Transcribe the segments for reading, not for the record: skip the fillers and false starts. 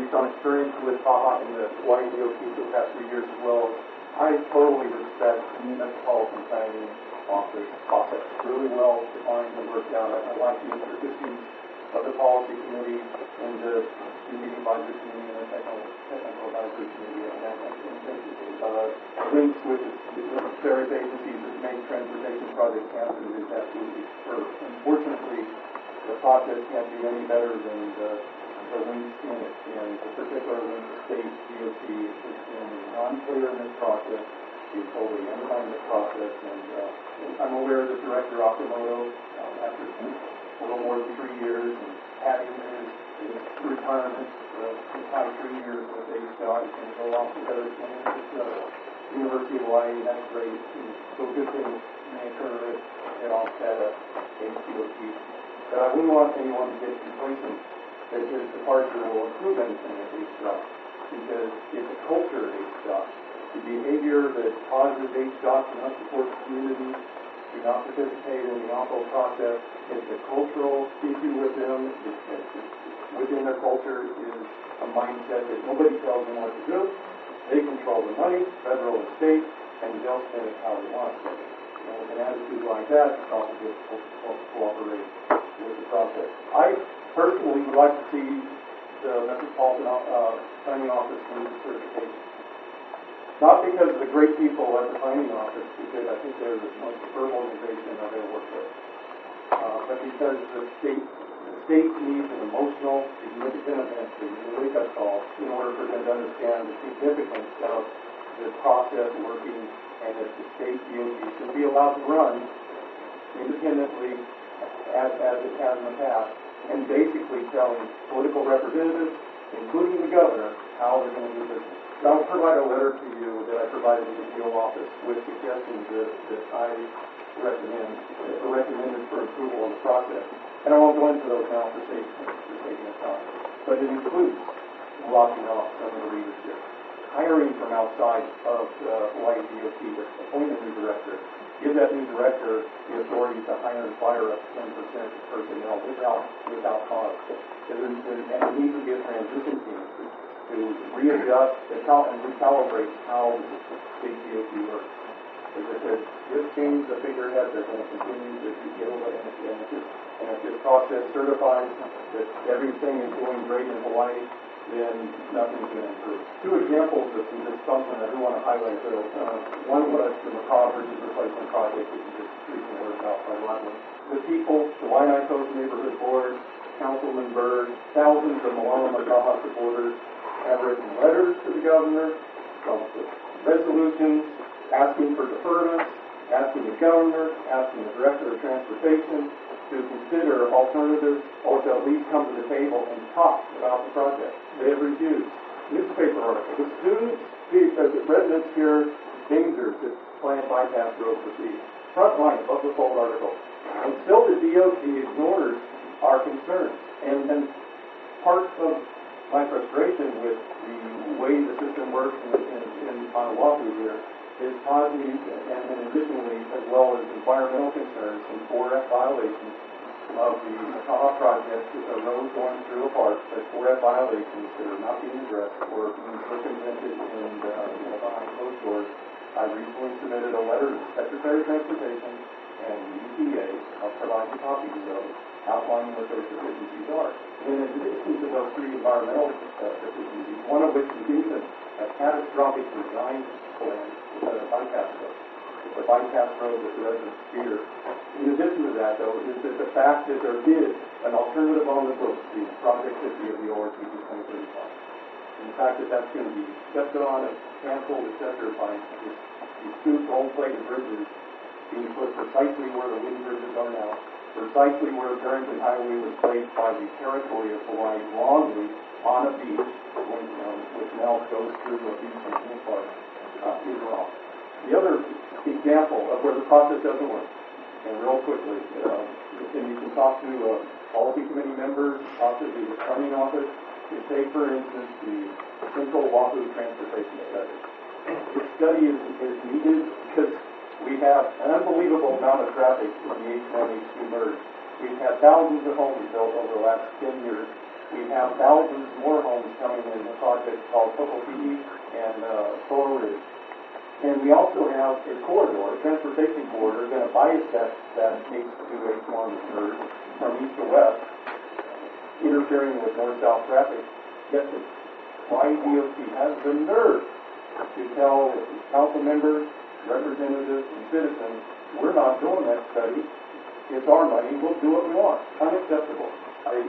based on experience with Baja and the Hawaii DOT for the past 3 years as well, I totally respect the Metropolitan Planning Office process. Really well defined and worked out. I like the intricacies of the policy committee and the committee advisory committee and the technical advisory committee, and links with the various agencies that make transportation projects happen is absolutely superb. Unfortunately, the process can't do any better than the links in it, and in particular when the state DOT has been non-clear in this process. He's totally undermined the process, and I'm aware that Director Okamoto, after a little more than 3 years, and having his retirement, his high 3 years with HDOT, is going to go off to better things at University of Hawaii. That's great. And so good things may occur at offset at HDOT. But I wouldn't want anyone to get complacent that his departure will improve anything at HDOT, because it's a culture at HDOT. The behavior that causes HDOT to not support the community, to not participate in the Ompo process, it's a cultural issue with them. Within their culture is a mindset that nobody tells them what to do. They control the money, federal and state, and they'll spend it how they want to spend it. And with an attitude like that, it's also difficult to cooperate with the process. I personally would like to see the Metropolitan Planning Office move to certification. Not because of the great people at the planning office, because I think they're the most superb organization I've ever worked with, but because the state needs an emotional, significant event, a wake-up call, in order for them to understand the significance of the process working, and that the state DOT should be allowed to run independently as it has in the past, and basically telling political representatives, including the governor, how they're going to do business. So I'll provide a letter to you that I provided to the DO office with suggestions that I recommended for approval of the process. And I won't go into those now for sake of time. But it includes locking off some of the leadership, hiring from outside of Hawaii DOT to appoint a new director, give that new director the authority to hire and fire up to 10% of personnel without cause. And there needs to be a transition team to readjust and recalibrate how the state DOT works. As I said, just change the figurehead, they're going to continue to get over it, and if this process certifies that everything is going great in Hawaii, then nothing's going to improve. Two examples of some dysfunction I do want to highlight, though. One was the Macaw Bridges Replacement Project, which is just recently worked out by Rodney. The people, the Waianae Coast Neighborhood Board, Councilman Byrd, thousands of Moana Makaha supporters have written letters to the governor, resolutions asking for deferment, asking the governor, asking the director of transportation to consider alternatives or to at least come to the table and talk about the project. They have refused. Newspaper article. The students, the residents here, dangers that planned bypass road proceed. Front line of the full article. And still the DOT ignores our concerns. And part of my frustration with the way the system works in Oahu here is causing, and additionally, as well as environmental concerns, some 4F violations of the Makaha project, with a road going through a park, but 4F violations that are not being addressed or being circumvented behind closed doors. I recently submitted a letter to the Secretary of Transportation and the EPA. I'll provide you copies of those, outlining what those deficiencies are. And in addition to those three environmental deficiencies, one of which is a catastrophic design plan for the bypass road. It's a bypass road that the residents fear. In addition to that, though, is that the fact that there is an alternative on the books, the Project 50 of the ORTP 2035. And the fact that that's going to be stepped on and canceled, etc., by these two gold-plated bridges being put precisely where the wooden bridges are now, precisely where Barrington Highway was placed by the territory of Hawaii wrongly on a beach, which now goes through a beach in King Park, is wrong. The other example of where the process doesn't work, and real quickly, and you can talk to policy committee members, talk to the planning office, and take, for instance, the Central Oahu Transportation Study. This study is needed because we have an unbelievable amount of traffic in the H1, H2 merge. We've had thousands of homes built over the last 10 years. We have thousands more homes coming in project called Oahu and Solar Ridge. And we also have a corridor, a transportation corridor, going to bisect that H2H1 curve from east to west, interfering with north-south traffic. Yet the YDOT has the nerve to tell the council members, representatives, and citizens, we're not doing that study. It's our money. We'll do what we want. Unacceptable. I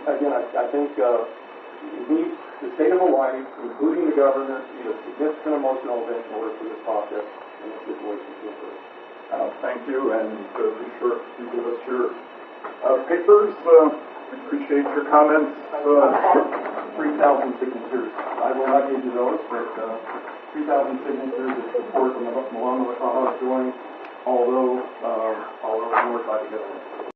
think the state of Hawaii, including the governor, need a significant emotional event in order for this process and the situation to improve. Thank you, and be sure to give us your papers. Appreciate your comments. 3,000 signatures. I will not give you those, but 3,000 signatures is support from the Malama join, although ignored by the government.